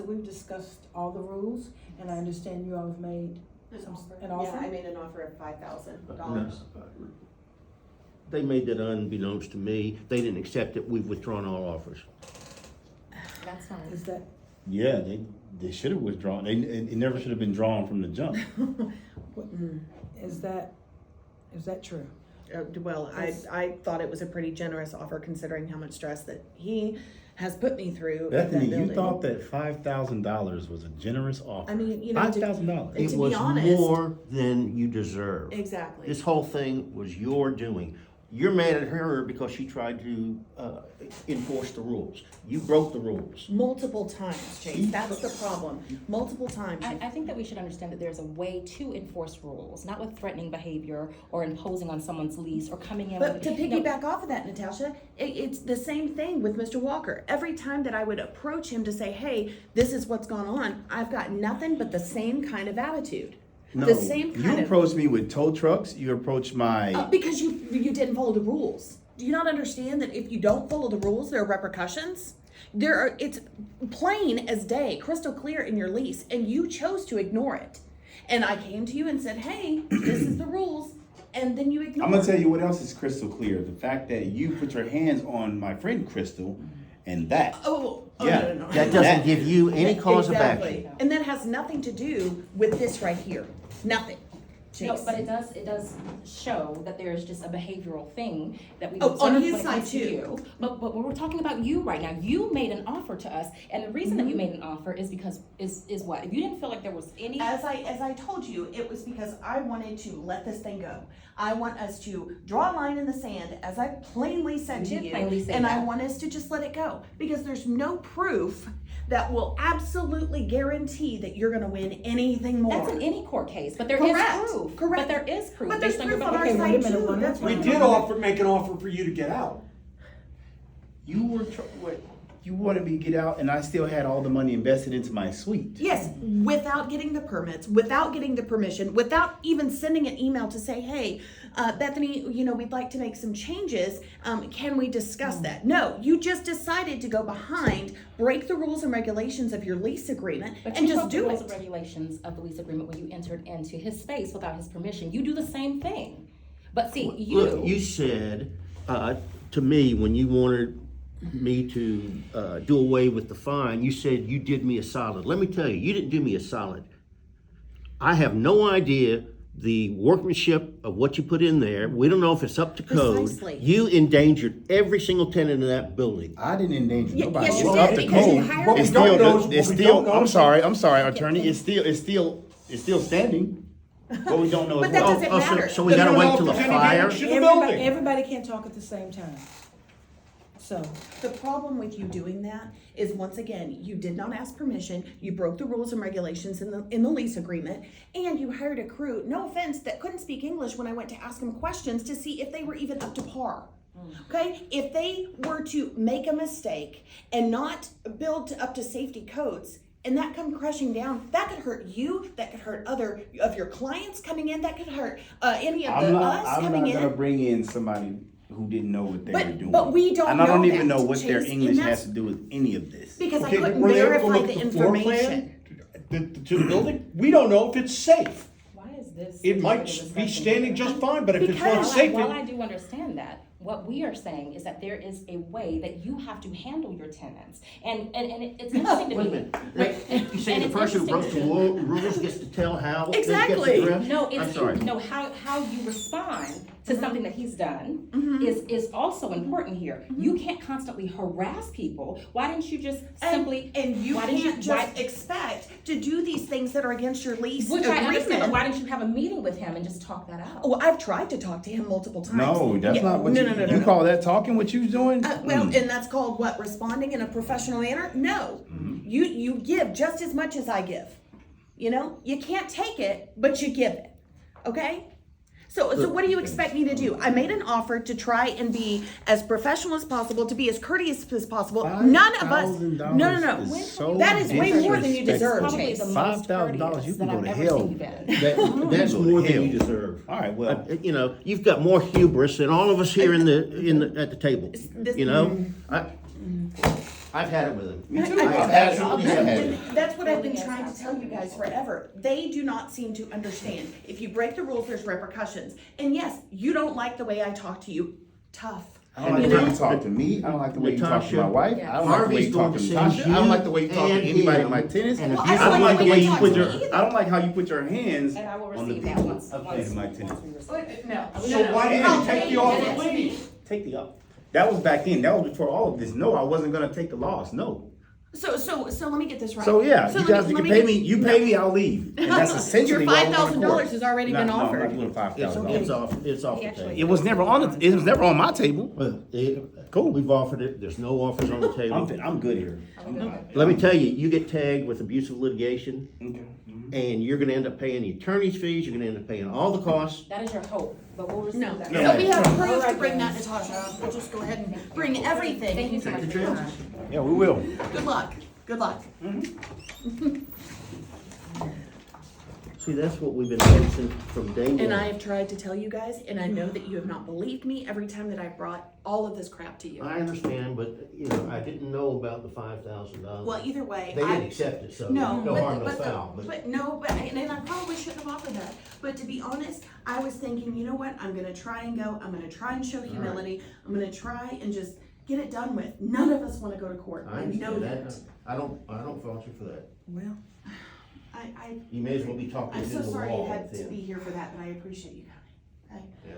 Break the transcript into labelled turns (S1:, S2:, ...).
S1: that we've discussed all the rules, and I understand you all have made an offer?
S2: Yeah, I made an offer of $5,000.
S3: They made that unbeknownst to me. They didn't accept it. We've withdrawn all offers.
S4: That's fine.
S1: Is that,
S5: Yeah, they should have withdrawn. It never should have been drawn from the jump.
S1: is that true?
S2: Well, I thought it was a pretty generous offer considering how much stress that he has put me through. in that
S5: Bethany, you
S2: building.
S5: thought that $5,000 was a generous offer.
S2: I mean, you know,
S5: $5,000.
S2: And
S3: It
S2: to
S3: was
S2: be honest-
S3: more than you deserve.
S2: Exactly.
S3: This whole thing was your doing. You're mad at her because she tried to enforce the rules. You broke the rules.
S2: Multiple times, Chase. That's the problem. Multiple times.
S4: I think that we should understand that there's a way to enforce rules, not with threatening behavior or imposing on someone's lease or coming in
S2: But
S4: with...
S2: to
S4: no,
S2: piggyback off of that, Natasha, it's the same thing with Mr. Walker. Every time that I would approach him to say, hey, this is what's gone on, I've got nothing but the same kind of attitude.
S5: No,
S2: The same kind
S5: you
S2: of...
S5: approached me with tow trucks. You approached my...
S2: because you didn't follow the rules. Do you not understand that if you don't follow the rules, there are repercussions? It's plain as day, crystal clear in your lease, and you chose to ignore it. And I came to you and said, hey, this is the rules, and then you ignored
S5: I'm going to tell you what else is crystal clear. The fact that you put your hands on my friend Crystal and that.
S2: Oh,
S5: Yeah.
S2: no.
S3: That doesn't give you any cause of
S2: Exactly.
S3: action.
S2: And that has nothing to do with this right here. Nothing.
S4: No,
S2: Chase.
S4: but it does show that there's just a behavioral thing that we
S2: Oh, on
S4: observe
S2: his
S4: when it comes
S2: side,
S4: to
S2: too.
S4: you. But we're talking about you right now. You made an offer to us, and the reason that you made an offer is because is what? If you didn't feel like there was any...
S2: As I told you, it was because I wanted to let this thing go. I want us to draw a line in the sand, as I plainly said to
S4: You did
S2: you,
S4: plainly say
S2: and I
S4: that.
S2: want us to just let it go because there's no proof that will absolutely guarantee that you're going to win anything more.
S4: That's in any court case, but there
S2: Correct.
S4: is proof.
S2: Correct.
S4: But there is proof
S2: But there's
S4: based on your
S2: proof on our
S4: behavior.
S1: Okay, wait a
S2: side
S1: minute,
S2: too.
S1: well,
S2: That's
S1: we
S2: what
S6: We
S2: I'm-
S6: did make an offer for you to get out.
S5: You were... You wanted me to get out, and I still had all the money invested into my suite.
S2: Yes, without getting the permits, without getting the permission, without even sending an email to say, hey, Bethany, we'd like to make some changes. Can we discuss that? No, you just decided to go behind, break the rules and regulations of your lease agreement,
S4: But
S2: and
S4: you
S2: just
S4: broke the
S2: do
S4: rules
S2: it.
S4: and regulations of the lease agreement when you entered into his space without his permission. You do the same thing. But see,
S3: Look, you said to me when you wanted me to do away with the fine, you said you did me a solid. Let me tell you, you didn't do me a solid. I have no idea the workmanship of what you put in there. We don't know if it's up to code.
S2: Precisely.
S3: You endangered every single tenant in that building.
S5: I didn't endanger nobody.
S2: yes, you
S5: It's
S2: did,
S5: up to
S2: because you
S5: code.
S2: hired
S6: What we
S5: It's
S6: don't
S5: still,
S6: know is-
S5: it's
S6: what we
S5: still,
S6: don't know
S5: I'm
S6: is-
S5: sorry, attorney. It's still standing. What we don't know
S2: But
S5: is
S2: that
S5: what.
S2: doesn't matter.
S3: So we gotta wait till the
S6: Then
S3: fire?
S6: you don't know if it's
S1: Everybody can't talk at the same time. So,
S2: The problem with you doing that is, once again, you did not ask permission, you broke the rules and regulations in the lease agreement, and you hired a crew, no offense, that couldn't speak English when I went to ask them questions to see if they were even up to par. Okay, if they were to make a mistake and not build up to safety codes, and that come crashing down, that could hurt you, that could hurt other of your clients coming in, that could hurt any of
S5: I'm not
S2: us coming in.
S5: gonna bring in somebody who didn't know what they were doing.
S2: But we don't
S5: And I don't
S2: know
S5: even
S2: that,
S5: know what their
S2: Chase,
S5: English
S2: and that's-
S5: has to do with any of this.
S2: Because I
S6: Okay, but
S2: couldn't
S6: were they able to
S2: verify
S6: look
S2: the
S6: at the floor
S2: information.
S6: plan to the building? We don't know if it's safe.
S4: why is this?
S6: It might be standing just fine, but if it's not safe,
S4: While I do understand that, what we are saying is that there is a way that you have to handle your tenants. And it's interesting to
S3: Wait a
S4: me.
S3: minute.
S4: Right.
S3: You say
S4: And
S3: the
S4: it's
S3: person who broke the
S4: interesting to-
S3: rules gets to tell how they
S2: Exactly.
S3: get addressed?
S4: No,
S3: I'm
S4: it's
S3: sorry.
S4: how you respond to something that he's done is also important here. You can't constantly harass people. Why didn't you just simply
S2: And you
S4: why didn't
S2: can't just
S4: why-
S2: expect to do these things that are against your lease
S4: which I understand, but
S2: agreement.
S4: why didn't you have a meeting with him and just talk that out?
S2: Well, I've tried to talk to him multiple times.
S5: No, that's
S2: Yeah,
S5: not what
S2: no,
S5: you,
S2: no, no,
S5: you
S2: no.
S5: call that talking what you was doing?
S2: Well, and that's called what? Responding in a professional manner? No. You give just as much as I give. You can't take it, but you give it. Okay? So what do you expect me to do? I made an offer to try and be as professional as possible, to be as courteous as possible. None of us.
S5: $5,000
S2: No.
S5: is so
S2: That is way more than you deserve,
S4: Probably
S2: Chase.
S4: the most
S5: $5,000, you
S4: courteous
S5: can
S4: that
S5: go
S4: I've
S5: to
S4: ever
S5: hell.
S4: seen you been.
S3: That's
S5: You go to
S3: more than
S5: hell.
S3: you deserve.
S5: All right, well,
S3: You've got more hubris than all of us here at the table.
S2: This-
S3: You know, I, I've had it with him.
S5: Me too.
S2: I-
S5: I've absolutely have had it.
S2: That's what I've been trying to tell you guys forever. They do not seem to understand. If you break the rules, there's repercussions. And yes, you don't like the way I talk to you. Tough.
S5: I don't like the way you talk to me. I don't like the way you talk to my
S3: Natasha,
S5: wife. I don't like the way you talk to
S3: Harvey's
S5: Natasha.
S3: going
S5: I
S3: to
S5: don't
S3: send
S5: like the way you talk to
S3: you
S5: anybody
S3: and
S5: in my
S3: him
S5: tennis.
S3: and
S5: I
S3: if
S2: you
S5: don't
S2: don't
S5: like the way you
S2: talk
S5: put
S2: to
S5: your,
S2: me either.
S5: I don't like how you put your hands
S4: And I will
S5: on the
S4: receive that
S5: people
S4: once.
S5: up in my tennis.
S2: No.
S6: So why didn't you take the offer, please?
S5: Take the up. That was back then. That was before all of this. No, I wasn't gonna take the loss. No.
S2: So let me get this right.
S5: So yeah,
S2: So
S5: you
S2: let
S5: guys
S2: me-
S5: can
S2: let
S5: pay
S2: get-
S5: me. You pay me, I'll leave. And that's essentially
S2: Your
S5: why we're going to court.
S2: $5,000 has already been
S5: No, I'm
S2: offered.
S5: not doing
S3: It's
S5: $5,000.
S3: it's off
S4: He
S3: the
S4: actually-
S3: table.
S5: It was never on. It was never on my table.
S3: Cool. We've offered it. There's no offers on the table.
S5: I'm good here.
S3: Let me tell you, you get tagged with abusive litigation,
S5: Okay.
S3: and you're gonna end up paying the attorney's fees, you're gonna end up paying all the costs.
S4: That is your hope, but we'll receive
S2: No.
S4: that.
S2: So we have proof to
S1: Alright,
S2: bring that,
S1: guys.
S2: Natasha. We'll just go ahead and bring everything.
S4: Thank you so much for your time.
S5: Yeah, we will.
S2: Good luck. Good luck.
S3: See, that's what we've been facing from day one.
S2: And I have tried to tell you guys, and I know that you have not believed me every time that I've brought all of this crap to you.
S3: I understand, but, you know, I didn't know about the $5,000.
S2: Well, either way,
S3: They
S2: I.
S3: didn't accept it, so
S2: No,
S3: no harm, no
S2: but,
S3: foul,
S2: but,
S3: but.
S2: and I probably shouldn't have offered that. But to be honest, I was thinking, you know what? I'm gonna try and go. I'm gonna try and show humility. I'm gonna try and just get it done with. None of us want to go to court.
S3: I
S2: I know
S3: understand
S2: that.
S3: that. I don't fault you for that.
S1: Well,
S2: I,
S3: You may as well be talking
S2: I'm
S3: to
S2: so
S3: the
S2: sorry you
S3: wall
S2: had to
S3: then.
S2: be here for that, but I appreciate you coming. Okay?